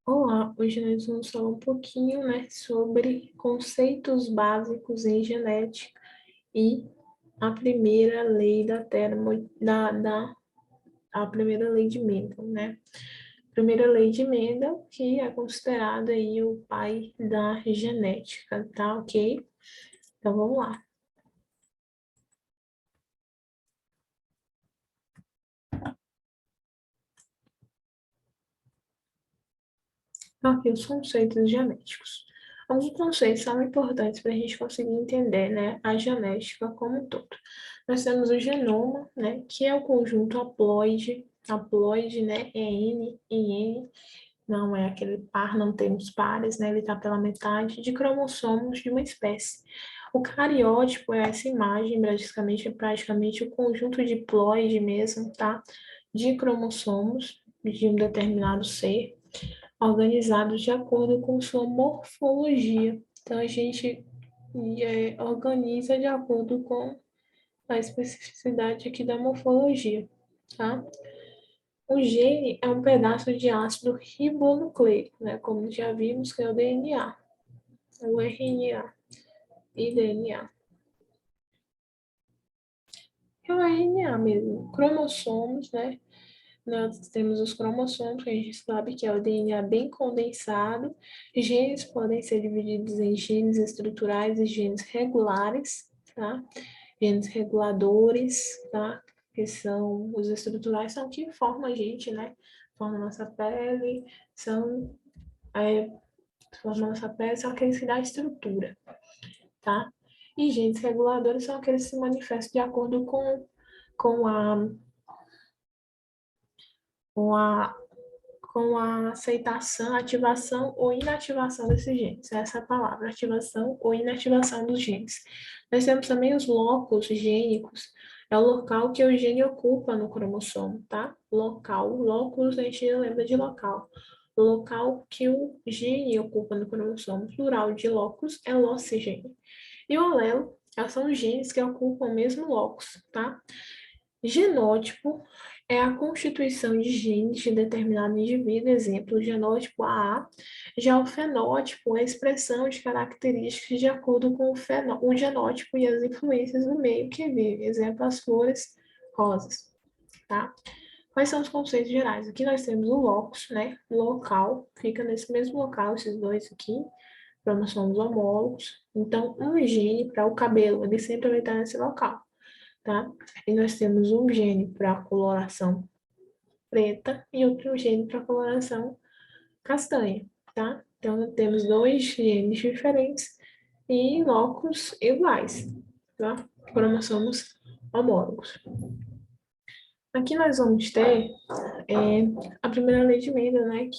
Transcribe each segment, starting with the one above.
Olá, hoje nós vamos falar um pouquinho, né, sobre conceitos básicos em genética e a primeira lei da a primeira lei de Mendel, né? Primeira lei de Mendel, que é considerada aí o pai da genética, tá ok? Então vamos lá. Aqui os conceitos genéticos. Alguns conceitos são importantes para a gente conseguir entender, né, a genética como um todo. Nós temos o genoma, né, que é o conjunto haploide, né, é N em N, não é aquele par, não temos pares, né, ele está pela metade de cromossomos de uma espécie. O cariótipo é essa imagem, praticamente o conjunto diploide mesmo, tá, de cromossomos de um determinado ser, organizados de acordo com sua morfologia. Então, a gente organiza de acordo com a especificidade aqui da morfologia, tá? O gene é um pedaço de ácido ribonucleico, né? Como já vimos, que é o DNA, o RNA e DNA. É o RNA mesmo, cromossomos, né? Nós temos os cromossomos, que a gente sabe que é o DNA bem condensado. Genes podem ser divididos em genes estruturais e genes regulares, tá? Genes reguladores, tá? Que são os estruturais, são que formam a gente, né? Formam a nossa pele, são, é, formam a nossa pele, são aqueles que dão estrutura, tá? E genes reguladores são aqueles que se manifestam de acordo com a, com a com a aceitação, ativação ou inativação desses genes. Essa é a palavra, ativação ou inativação dos genes. Nós temos também os locos gênicos, é o local que o gene ocupa no cromossomo, tá? Local, locus a gente lembra de local. O local que o gene ocupa no cromossomo, plural de locus é locigene. E o alelo são os genes que ocupam o mesmo locus, tá? Genótipo é a constituição de genes de determinado indivíduo, exemplo, o genótipo AA. Já o fenótipo é a expressão de características de acordo com o genótipo e as influências do meio que vive, exemplo, as flores rosas, tá? Quais são os conceitos gerais? Aqui nós temos o locus, né? Local, fica nesse mesmo local, esses dois aqui, cromossomos homólogos. Então, um gene para o cabelo, ele sempre vai estar nesse local, tá? E nós temos um gene para coloração preta e outro gene para coloração castanha, tá? Então, temos dois genes diferentes e locos iguais, tá? Cromossomos homólogos. Aqui nós vamos ter a primeira lei de Mendel, né?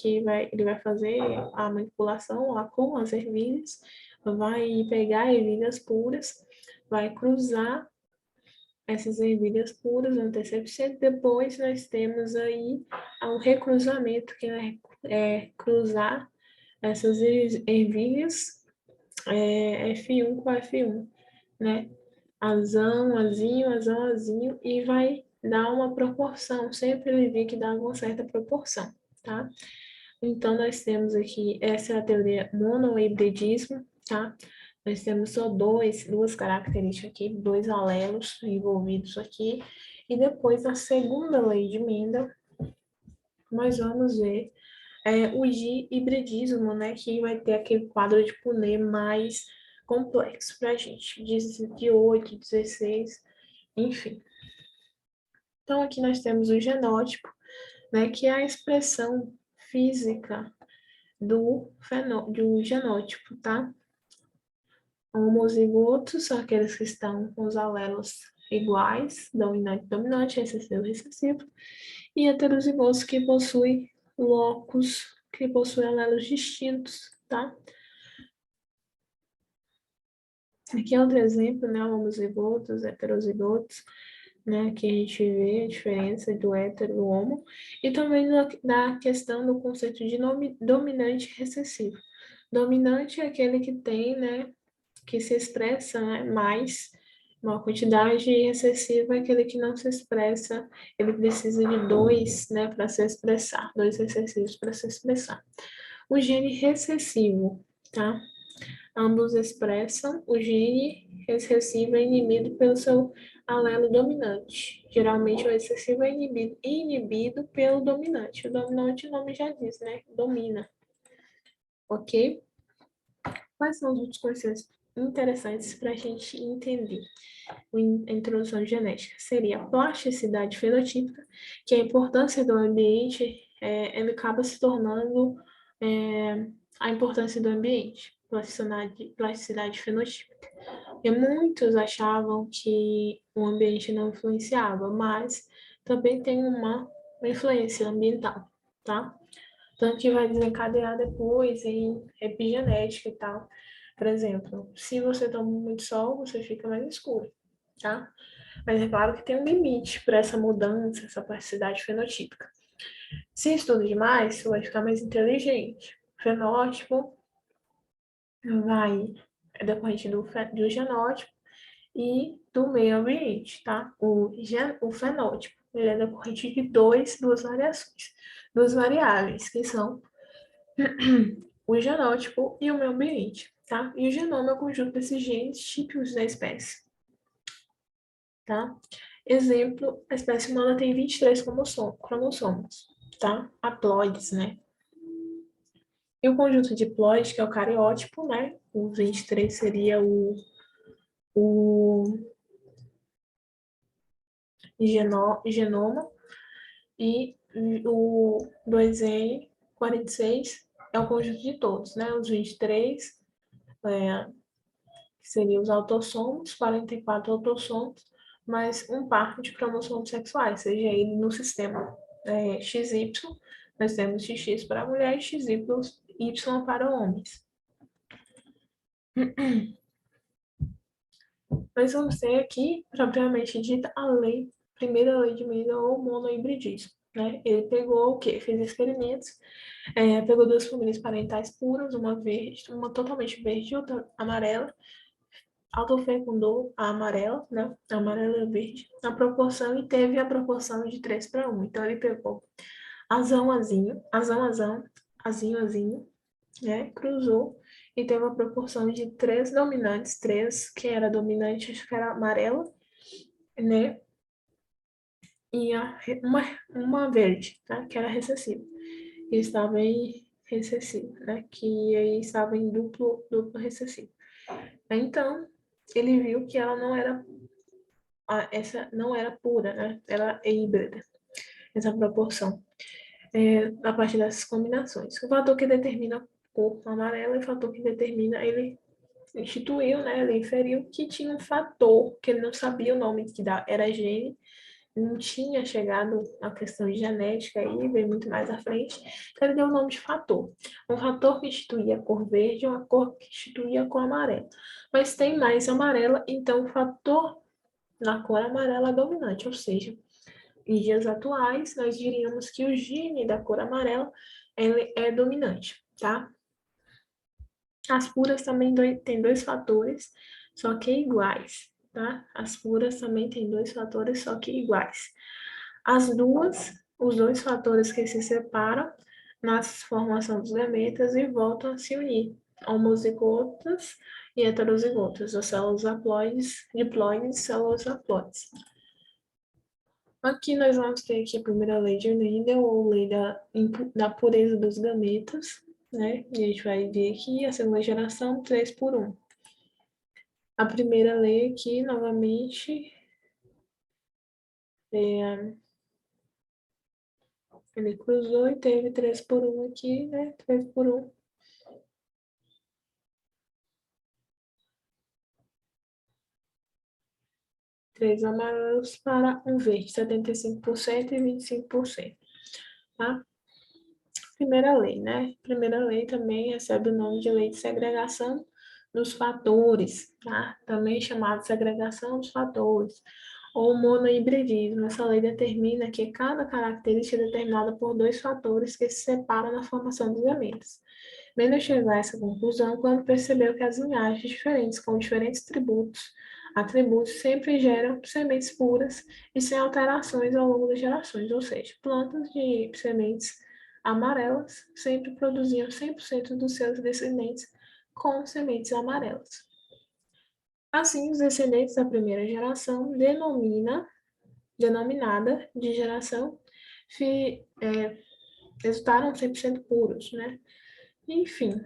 Ele vai fazer a manipulação lá com as ervilhas, vai pegar ervilhas puras, vai cruzar essas ervilhas puras no TCP. Depois nós temos aí um recruzamento, que é cruzar essas ervilhas F1 com F1, né? Azão, azinho, azão, azinho, e vai dar uma proporção. Sempre ele vê que dá uma certa proporção, tá? Então, nós temos aqui, essa é a teoria monohibridismo, tá? Nós temos só duas características aqui, dois alelos envolvidos aqui. E depois, a segunda lei de Mendel, nós vamos ver o hibridismo, né? Que vai ter aquele quadro de Punnett mais complexo para a gente, de 8, 16, enfim. Então, aqui nós temos o genótipo, né? Que é a expressão física do genótipo, tá? Homozigotos são aqueles que estão com os alelos iguais, dominante, dominante, recessivo, recessivo, e heterozigotos que possuem locos, que possuem alelos distintos, tá? Aqui é outro exemplo, né, homozigotos, heterozigotos, né, que a gente vê a diferença do hétero e do homo, e também da questão do conceito de dominante e recessivo. Dominante é aquele que tem, né, que se expressa, né, mais, uma quantidade excessiva é aquele que não se expressa, ele precisa de dois, né, para se expressar, dois excessivos para se expressar. O gene recessivo, tá? Ambos expressam o gene recessivo é inibido pelo seu alelo dominante. Geralmente, o recessivo é inibido pelo dominante. O dominante, o nome já diz, né? Domina. Ok? Quais são os outros conceitos interessantes para a gente entender a introdução genética? Seria a plasticidade fenotípica, que a importância do ambiente ele acaba se tornando a importância do ambiente, plasticidade fenotípica. E muitos achavam que o ambiente não influenciava, mas também tem uma influência ambiental, tá? Tanto que vai desencadear depois em epigenética e tal. Por exemplo, se você toma muito sol, você fica mais escuro, tá? Mas é claro que tem um limite para essa mudança, essa plasticidade fenotípica. Se estuda demais, você vai ficar mais inteligente. Fenótipo vai é decorrente do genótipo e do meio ambiente, tá? O fenótipo, ele é decorrente de duas variações, duas variáveis, que são o genótipo e o meio ambiente, tá? E o genoma é o conjunto desses genes típicos da espécie, tá? Exemplo, a espécie humana tem 23 cromossomos, tá? Haploides, né? E o conjunto diploide, que é o cariótipo, né? O 23 seria o genoma, e o 2N, 46, é o conjunto de todos, né? Os 23, que seriam os autossomos, 44 autossomos, mais um par de cromossomos sexuais, seja ele no sistema XY, nós temos XX para mulheres, XY para homens. Nós vamos ter aqui, propriamente dita, primeira lei de Mendel ou monohibridismo. Né? Ele pegou o quê? Fez experimentos, pegou duas famílias parentais puras, uma verde, uma totalmente verde e outra amarela, autofecundou a amarela, né? A amarela e a verde, na proporção, e teve a proporção de 3:1. Então, ele pegou azão, azinho, azão, azão, azinho, azinho, né? Cruzou e teve uma proporção de 3 dominantes, 3 que era dominante, acho que era amarela, né? E uma verde, tá? Que era recessiva. E estava em recessivo, né? Que aí estava em duplo recessivo. Então, ele viu que ela não era essa não era pura, né? Ela é híbrida, essa proporção, a partir dessas combinações. O fator que determina a cor amarela é o fator que determina, ele instituiu, né? Ele inferiu que tinha um fator, que ele não sabia o nome que era gene, não tinha chegado à questão de genética aí, veio muito mais à frente, então ele deu o nome de fator. Um fator que instituía a cor verde, uma cor que instituía a cor amarela. Mas tem mais amarela, então o fator na cor amarela dominante, ou seja, em dias atuais, nós diríamos que o gene da cor amarela ele é dominante, tá? As puras também têm dois fatores, só que iguais, tá? As puras também têm dois fatores, só que iguais. Os dois fatores que se separam na formação dos gametas e voltam a se unir, homozigotas e heterozigotas, as células haploides, diploides, células haploides. Aqui nós vamos ter aqui a primeira lei de Mendel, ou lei da pureza dos gametas, né? E a gente vai ver aqui a segunda geração, 3:1. A primeira lei aqui, novamente, ele cruzou e teve 3:1 aqui, né? 3:1. Três amarelos para um verde, 75% e 25%, tá? Primeira lei, né? Primeira lei também recebe o nome de lei de segregação dos fatores, tá? Também chamada segregação dos fatores, ou monohibridismo. Essa lei determina que cada característica é determinada por dois fatores que se separam na formação dos gametas. Mendel chegou a essa conclusão quando percebeu que as linhagens diferentes, com diferentes atributos sempre geram sementes puras e sem alterações ao longo das gerações, ou seja, plantas de sementes amarelas sempre produziam 100% dos seus descendentes com sementes amarelas. Assim, os descendentes da primeira geração, denominada de geração, resultaram 100% puros, né? Enfim,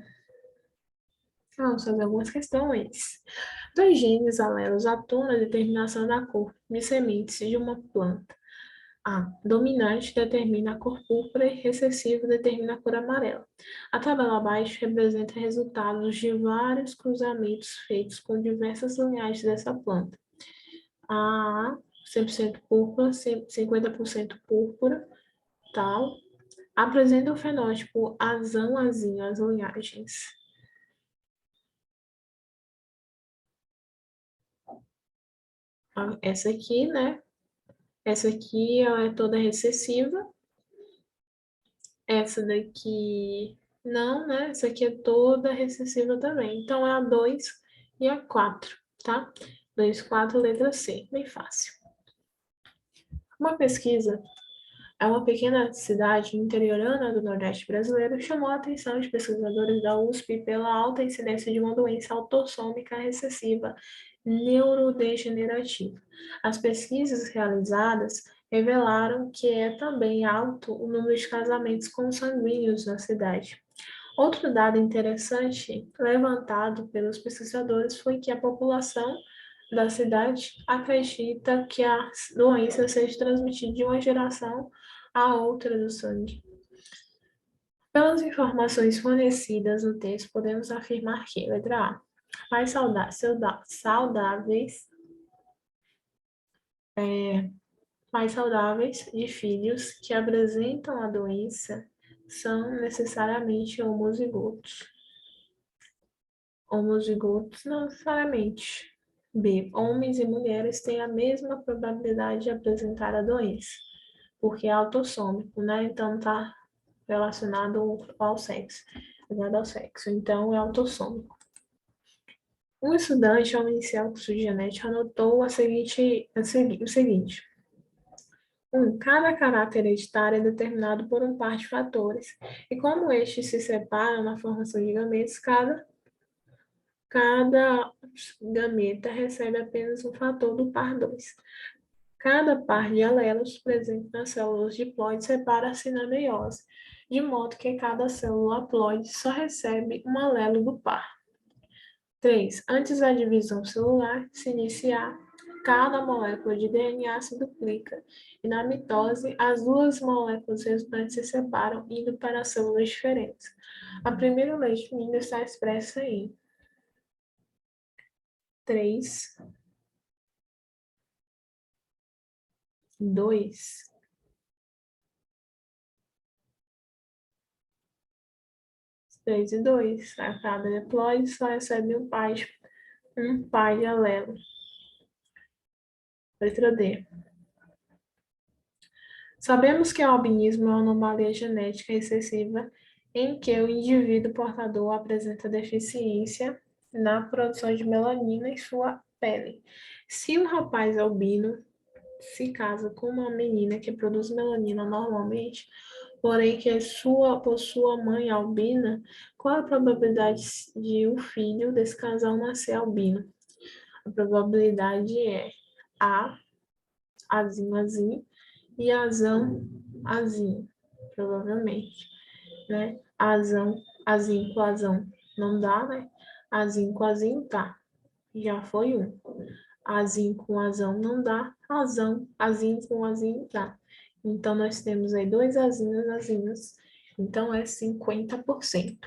vamos fazer algumas questões. Dois genes alelos atuam na determinação da cor de sementes de uma planta. A dominante determina a cor púrpura e recessivo determina a cor amarela. A tabela abaixo representa resultados de vários cruzamentos feitos com diversas linhagens dessa planta. A 100% púrpura, 50% púrpura, tal, apresenta o fenótipo azão-azinho, as linhagens. Essa aqui, né? Essa aqui ela é toda recessiva. Essa daqui não, né? Essa aqui é toda recessiva também. Então, é a 2 e a 4, tá? 2, 4, letra C. Bem fácil. Uma pesquisa é uma pequena cidade interiorana do Nordeste brasileiro chamou a atenção de pesquisadores da USP pela alta incidência de uma doença autossômica recessiva neurodegenerativa. As pesquisas realizadas revelaram que é também alto o número de casamentos consanguíneos na cidade. Outro dado interessante levantado pelos pesquisadores foi que a população da cidade acredita que a doença seja transmitida de uma geração à outra do sangue. Pelas informações fornecidas no texto, podemos afirmar que, letra A, pais saudáveis, pais saudáveis de filhos que apresentam a doença são necessariamente homozigotos. Homozigotos não necessariamente. B. Homens e mulheres têm a mesma probabilidade de apresentar a doença, porque é autossômico, né? Então tá relacionado ao sexo, ligado ao sexo. Então é autossômico. Um estudante, ao iniciar o curso de genética, anotou o seguinte: cada caráter hereditário é determinado por um par de fatores, e como estes se separam na formação de gametas, cada gameta recebe apenas um fator do par 2. Cada par de alelos presente nas células diploide separa-se na meiose, de modo que cada célula haploide só recebe um alelo do par. 3. Antes da divisão celular se iniciar, cada molécula de DNA se duplica, e na mitose, as duas moléculas resultantes se separam, indo para células diferentes. A primeira lei de Mendel está expressa em 3, 2, 3 e 2. A cada diploide só recebe um par de alelo. Letra D. Sabemos que o albinismo é uma anomalia genética recessiva em que o indivíduo portador apresenta deficiência na produção de melanina em sua pele. Se um rapaz albino se casa com uma menina que produz melanina normalmente, porém que possua mãe albina, qual a probabilidade de o filho desse casal nascer albino? A probabilidade é A, azinho, azinho, e azão, azinho, provavelmente, né? Azão, azinho com azão, não dá, né? Azinho com azinho, tá. Já foi um. Azinho com azão não dá, azinho com azinho dá. Então, nós temos aí dois azinhos, azinhos. Então, é 50%.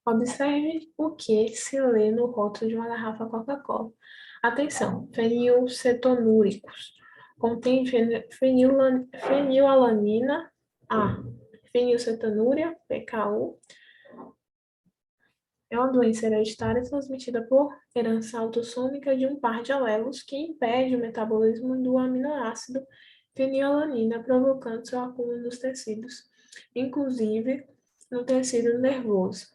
Observe o que se lê no rótulo de uma garrafa Coca-Cola. Atenção, fenilcetonúricos. Contém fenilalanina A. Fenilcetonúria, PKU, é uma doença hereditária transmitida por herança autossômica de um par de alelos que impede o metabolismo do aminoácido fenilalanina, provocando seu acúmulo nos tecidos, inclusive no tecido nervoso.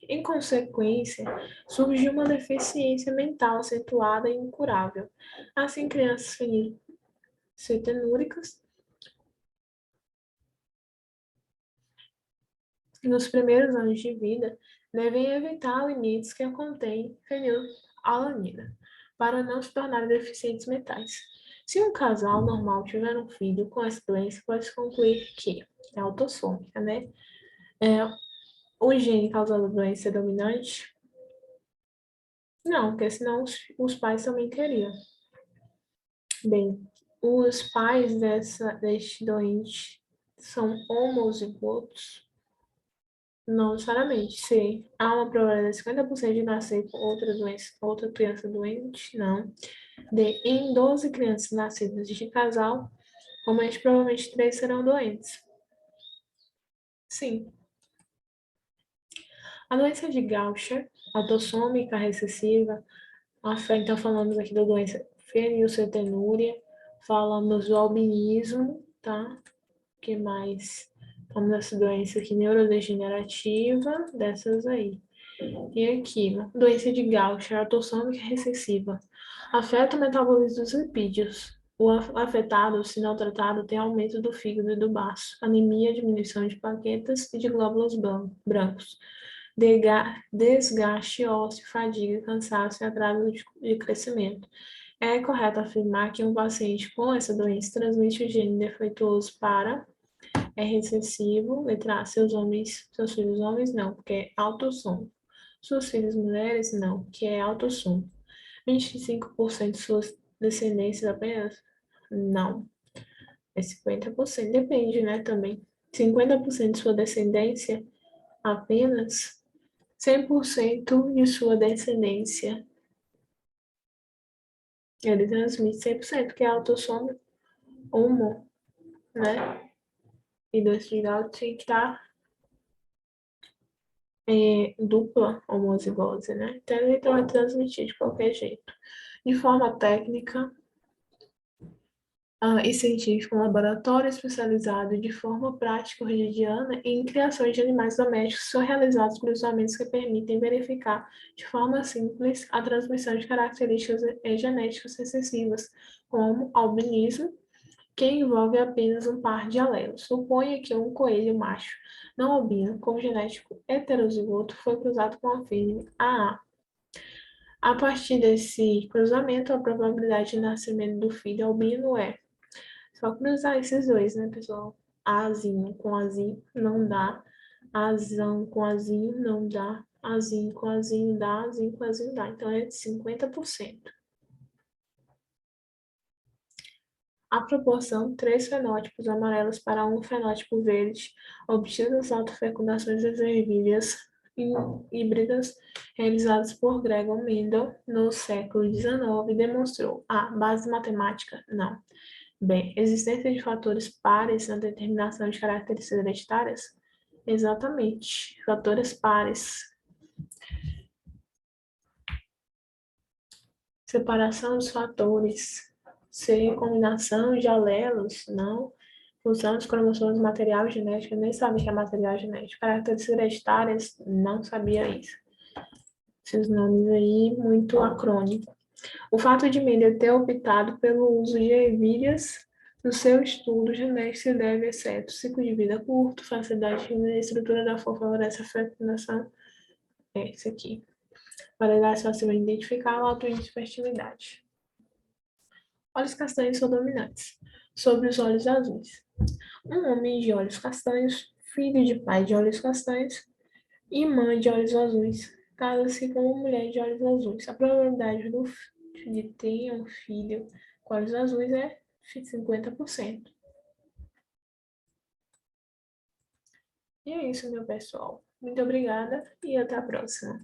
Em consequência, surge uma deficiência mental acentuada e incurável. Assim, crianças fenilcetonúricas nos primeiros anos de vida, devem evitar limites que contêm fenilalanina, para não se tornarem deficientes mentais. Se um casal normal tiver um filho com essa doença, pode-se concluir que é autossômica, né? É, o gene causando a doença é dominante? Não, porque senão os pais também teriam. Bem, os pais deste doente são homozigotos? Não necessariamente. Se há uma probabilidade de 50% de nascer com outra doença, outra criança doente, não. Em 12 crianças nascidas de casal, provavelmente 3 serão doentes. Sim. A doença de Gaucher, autossômica recessiva, então falamos aqui da doença fenilcetonúria, falamos do albinismo, tá? Que mais? Falamos dessa doença aqui neurodegenerativa, dessas aí. E aqui, doença de Gaucher, autossômica recessiva. Afeta o metabolismo dos lipídios. O afetado, se não tratado, tem aumento do fígado e do baço, anemia, diminuição de plaquetas e de glóbulos brancos, desgaste ósseo, fadiga, cansaço e atraso de crescimento. É correto afirmar que um paciente com essa doença transmite o gene defeituoso para é recessivo, letra A, seus filhos homens não, porque é autossômico. Suas filhas mulheres não, que é autossômico. 25% de suas descendências apenas? Não, é 50%, depende, né, também. 50% de sua descendência apenas? 100% de sua descendência. Ele transmite 100%, que é autossômico, homo, né? E dois de grau tinha que estar dupla homozigose, né? Então ele vai transmitir de qualquer jeito. De forma técnica e científica, um laboratório especializado de forma prática cotidiana em criações de animais domésticos são realizados cruzamentos que permitem verificar de forma simples a transmissão de características genéticas recessivas, como albinismo, que envolve apenas um par de alelos. Suponha que um coelho macho não albino com genético heterozigoto foi cruzado com a fêmea AA. A partir desse cruzamento, a probabilidade de nascimento do filho albino é só cruzar esses dois, né, pessoal? Azinho com azinho não dá, azão com azinho não dá, azinho com azinho dá, azinho com azinho dá. Então é de 50%. A proporção, 3 fenótipos amarelos para um fenótipo verde, obtidos das autofecundações das ervilhas híbridas realizadas por Gregor Mendel no século XIX, demonstrou A. Base matemática? Não. B. Existência de fatores pares na determinação de características hereditárias? Exatamente. Fatores pares. Separação dos fatores. C. Combinação de alelos? Não. Função dos cromossomos material e genética, nem sabia que é material genético. Características hereditárias, não sabia isso. Esses nomes aí, muito acrônico. O fato de Mendel ter optado pelo uso de ervilhas no seu estudo genético se deve, exceto ciclo de vida curto, facilidade de estrutura da flor favorece a fecundação. É esse aqui. Variedade fácil de identificar o alto índice de fertilidade. Olhos castanhos são dominantes sobre os olhos azuis. Um homem de olhos castanhos, filho de pai de olhos castanhos e mãe de olhos azuis, casa-se com uma mulher de olhos azuis. A probabilidade de ter um filho com olhos azuis é 50%. E é isso, meu pessoal. Muito obrigada e até a próxima.